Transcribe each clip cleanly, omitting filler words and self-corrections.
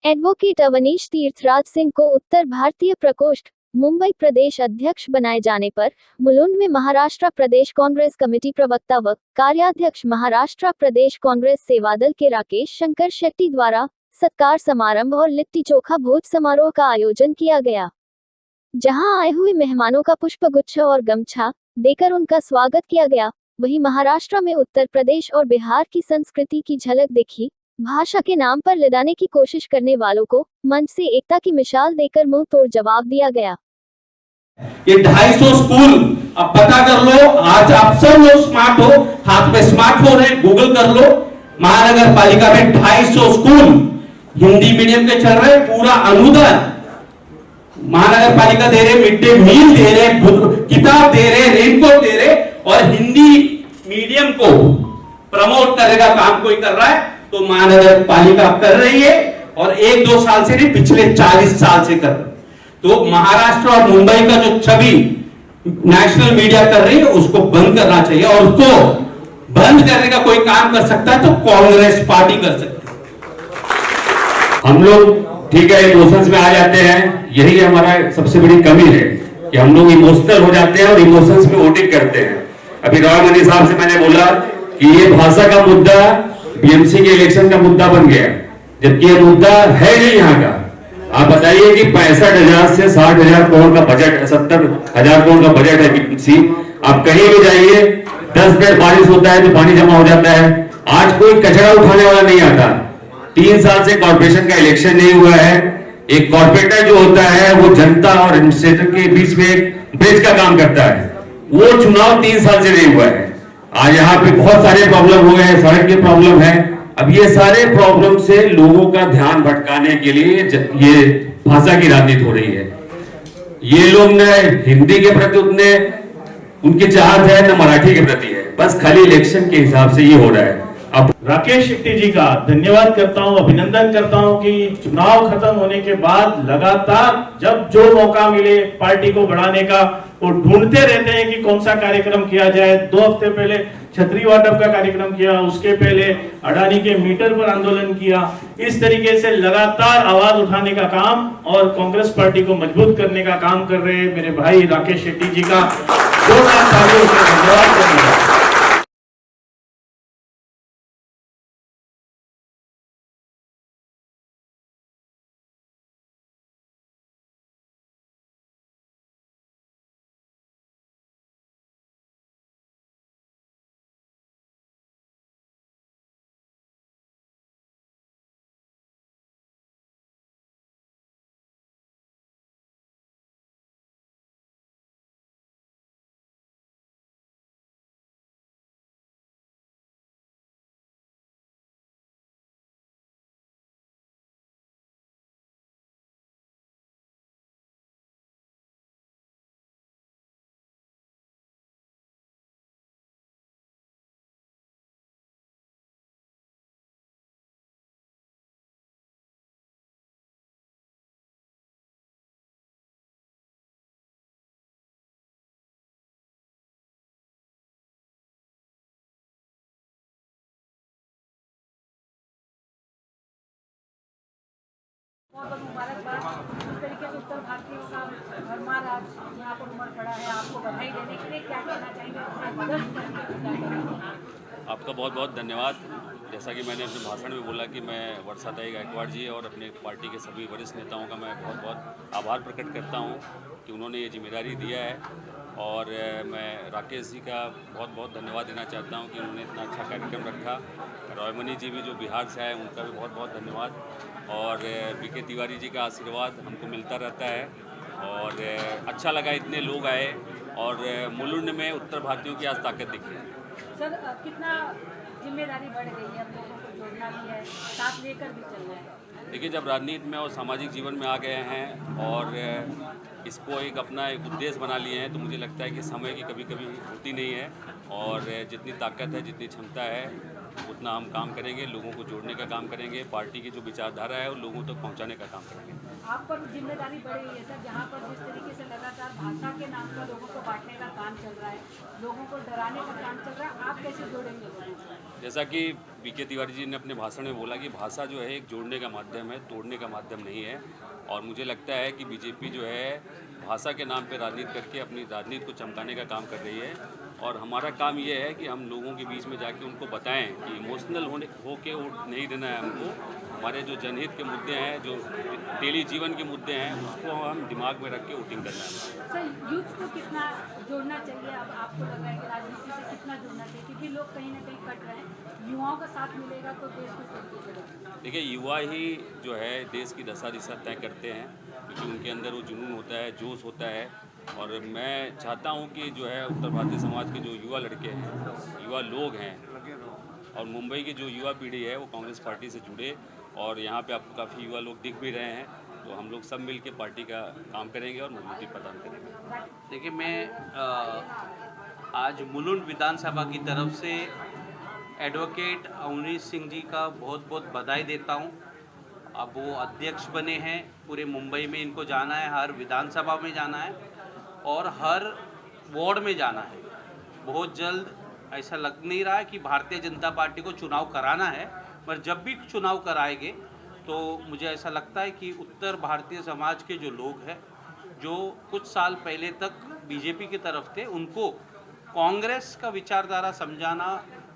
Advocate Awanish तीर्थराज सिंह को उत्तर भारतीय प्रकोष्ठ मुंबई प्रदेश अध्यक्ष बनाए जाने पर मुलुंड में महाराष्ट्र प्रदेश कांग्रेस कमेटी प्रवक्ता व कार्याध्यक्ष महाराष्ट्र प्रदेश कांग्रेस सेवादल के राकेश शंकर शेट्टी द्वारा सत्कार समारंभ और लिट्टी चोखा भोज समारोह का आयोजन किया गया, जहां आए हुए मेहमानों का पुष्प गुच्छ और गमछा देकर उनका स्वागत किया गया। वहीं महाराष्ट्र में उत्तर प्रदेश और बिहार की संस्कृति की झलक दिखी। भाषा के नाम पर लड़ाने की कोशिश करने वालों को मंच से एकता की मिसाल देकर मुंह तोड़ जवाब दिया गया। ये 250 स्कूल अब पता कर लो, आज आप सब लोग स्मार्ट हो, हाथ में स्मार्टफोन है, गूगल कर लो। महानगर पालिका में 250 स्कूल हिंदी मीडियम के चल रहे, पूरा अनुदान महानगर पालिका दे रहे, मिड डे मील दे रहे, किताब दे रहे, रेनकोट दे रहे, और हिंदी मीडियम को प्रमोट करने का काम कोई कर रहा है तो महानगर पालिका कर रही है, और 1-2 साल से नहीं, पिछले 40 साल से कर रही है। तो महाराष्ट्र और मुंबई का जो छवि नेशनल मीडिया कर रही है उसको बंद करना चाहिए, और उसको बंद करने का कोई काम कर सकता है तो कांग्रेस पार्टी कर सकती है। हम लोग ठीक है इमोशंस में आ जाते हैं, यही हमारा सबसे बड़ी कमी है कि हम लोग इमोशनल हो जाते हैं और इमोशंस में वोटिंग करते हैं। अभी रॉय मनी साहब से मैंने बोला कि ये भाषा का मुद्दा बीएमसी के इलेक्शन का मुद्दा बन गया, जबकि ये मुद्दा है नहीं यहाँ का। आप बताइए कि 65,000 से 60,000 करोड़ का बजट, 70,000 करोड़ का बजट है बीएमसी। आप कहीं भी जाइए, 10 मिनट बारिश होता है तो पानी जमा हो जाता है। आज कोई कचरा उठाने वाला नहीं आता। 3 साल से कॉर्पोरेशन का इलेक्शन नहीं हुआ है। एक कॉर्पोरेटर जो होता है वो जनता और एडमिनिस्ट्रेटर के बीच में एक ब्रिज का काम करता है, वो चुनाव 3 साल से नहीं हुआ है। आज यहाँ पे बहुत सारे प्रॉब्लम हुए हैं, सड़क की प्रॉब्लम है। अब ये सारे प्रॉब्लम से लोगों का ध्यान भटकाने के लिए ये भाषा की राजनीति हो रही है। ये लोग न हिंदी के प्रति उतने उनकी चाहत है न मराठी के प्रति है, बस खाली इलेक्शन के हिसाब से ये हो रहा है। अब राकेश शेट्टी जी का धन्यवाद करता हूं, अभिनंदन करता हूं कि चुनाव खत्म होने के बाद लगातार जब जो मौका मिले पार्टी को बढ़ाने का वो ढूंढते रहते हैं कि कौन सा कार्यक्रम किया जाए। 2 हफ्ते पहले छतरी वाटप का कार्यक्रम किया, उसके पहले अडानी के मीटर पर आंदोलन किया। इस तरीके से लगातार आवाज उठाने का काम और कांग्रेस पार्टी को मजबूत करने का काम कर रहे हैं मेरे भाई राकेश शेट्टी जी का धन्यवाद करूंगा। बहुत बहुत मुबारकबाद। इस तरीके से उत्तर भारतीयों का भरमार आज यहाँ पर उमड़ पड़ा है, आपको बधाई देने के लिए क्या कहना चाहेंगे? आपका बहुत बहुत धन्यवाद। जैसा कि मैंने अपने भाषण में बोला कि मैं वर्षाताई गायकवाड़ जी और अपने पार्टी के सभी वरिष्ठ नेताओं का मैं बहुत बहुत आभार प्रकट करता हूँ कि उन्होंने ये जिम्मेदारी दिया है, और मैं राकेश जी का बहुत बहुत धन्यवाद देना चाहता हूँ कि उन्होंने इतना अच्छा कार्यक्रम रखा। रॉयमनी जी भी जो बिहार से आए उनका भी बहुत बहुत धन्यवाद, और बीके तिवारी जी का आशीर्वाद हमको मिलता रहता है, और अच्छा लगा इतने लोग आए, और मुलुंड में उत्तर भारतीयों की आज ताकत दिखी। सर कितना जिम्मेदारी बढ़ गई है, हम लोगों को जोड़ना भी है, साथ लेकर भी चलना है। देखिए, जब राजनीति में और सामाजिक जीवन में आ गए हैं और इसको एक अपना एक उद्देश्य बना लिए हैं, तो मुझे लगता है कि समय की कभी कभी होती नहीं है, और जितनी ताकत है, जितनी क्षमता है, उतना हम काम करेंगे, लोगों को जोड़ने का काम करेंगे, पार्टी की जो विचारधारा है वो लोगों तक पहुंचाने का काम करेंगे। आप पर जिम्मेदारी बढ़ी हुई है सर, जहाँ पर जिस तरीके से लगातार भाषा के नाम पर लोगों को बांटने का काम चल रहा है, लोगों को डराने का काम चल रहा है, आप कैसे जोड़ेंगे लोगों को? जैसा कि बीके तिवारी जी ने अपने भाषण में बोला कि भाषा जो है एक जोड़ने का माध्यम है, तोड़ने का माध्यम नहीं है। और मुझे लगता है कि बीजेपी जो है भाषा के नाम पे राजनीति करके अपनी राजनीति को चमकाने का काम कर रही है। और हमारा काम ये है कि हम लोगों के बीच में जाके उनको बताएं कि इमोशनल होके वोट नहीं देना है हमको। हमारे जो जनहित के मुद्दे हैं, जो डेली जीवन के मुद्दे हैं, उसको हम दिमाग में रख के वोटिंग करना है। सर यूथ को कितना जोड़ना चाहिए, अब आपको लग रहा है कि राजनीति से कितना जोड़ना चाहिए, क्योंकि लोग कहीं ना कहीं कट रहे हैं, युवाओं का साथ मिलेगा तो देश को तरक्की करेगा। देखिए, युवा ही जो है देश की दशा दिशा तय करते हैं, क्योंकि उनके अंदर वो जुनून होता है, जोश होता है। और मैं चाहता हूं कि जो है उत्तर भारतीय समाज के जो युवा लड़के हैं, युवा लोग हैं, और मुंबई की जो युवा पीढ़ी है वो कांग्रेस पार्टी से जुड़े। और यहाँ पे आपको काफ़ी युवा लोग दिख भी रहे हैं, तो हम लोग सब मिल के पार्टी का काम करेंगे और मजबूती प्रदान करेंगे। देखिए, मैं आज मुलुंड विधानसभा की तरफ से एडवोकेट अवनीश सिंह जी का बहुत बहुत बधाई देता हूं। अब वो अध्यक्ष बने हैं, पूरे मुंबई में इनको जाना है, हर विधानसभा में जाना है और हर वार्ड में जाना है। बहुत जल्द ऐसा लग नहीं रहा है कि भारतीय जनता पार्टी को चुनाव कराना है, पर जब भी चुनाव कराएंगे तो मुझे ऐसा लगता है कि उत्तर भारतीय समाज के जो लोग हैं, जो कुछ साल पहले तक बीजेपी की तरफ थे, उनको कांग्रेस का विचारधारा समझाना,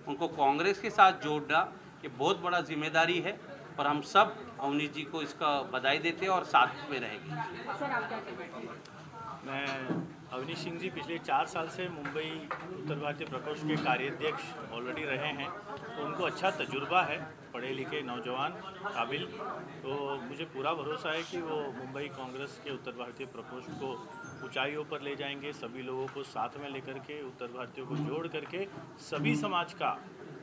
उनको कांग्रेस के साथ जोड़ना, ये बहुत बड़ा जिम्मेदारी है। पर हम सब अवनीश जी को इसका बधाई देते हैं और साथ में रहेंगे। सर आप क्या कहते हैं? मैं अवनीश सिंह जी पिछले 4 साल से मुंबई उत्तर भारतीय प्रकोष्ठ के कार्याध्यक्ष ऑलरेडी रहे हैं, तो उनको अच्छा तजुर्बा है, पढ़े लिखे नौजवान काबिल। तो मुझे पूरा भरोसा है कि वो मुंबई कांग्रेस के उत्तर भारतीय प्रकोष्ठ को ऊंचाइयों पर ले जाएंगे, सभी लोगों को साथ में लेकर के, उत्तर भारतीयों को जोड़ करके सभी समाज का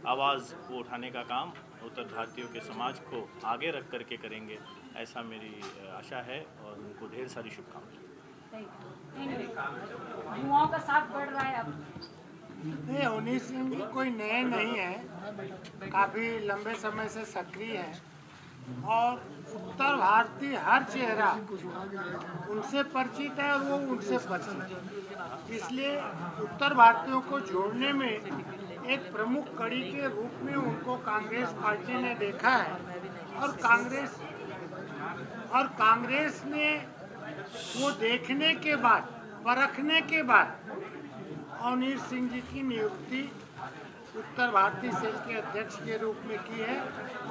आवाज़ वो उठाने का काम उत्तर भारतीयों के समाज को आगे रख करके करेंगे, ऐसा मेरी आशा है और उनको ढेर सारी शुभकामनाएं। युवाओं का साथ बढ़ रहा है अब। नहीं, अवनीश सिंह जी कोई नए नहीं है, काफ़ी लंबे समय से सक्रिय हैं और उत्तर भारतीय हर चेहरा उनसे परिचित है और वो उनसे परिचित है। इसलिए उत्तर भारतीयों को जोड़ने में एक प्रमुख कड़ी के रूप में उनको कांग्रेस पार्टी ने देखा है और कांग्रेस ने वो देखने के बाद, परखने के बाद अवनीश सिंह जी की नियुक्ति उत्तर भारतीय सेल के अध्यक्ष के रूप में की है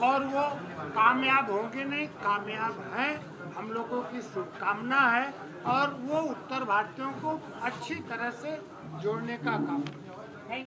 और वो कामयाब होंगे, नहीं कामयाब हैं, हम लोगों की शुभकामना है और वो उत्तर भारतीयों को अच्छी तरह से जोड़ने का काम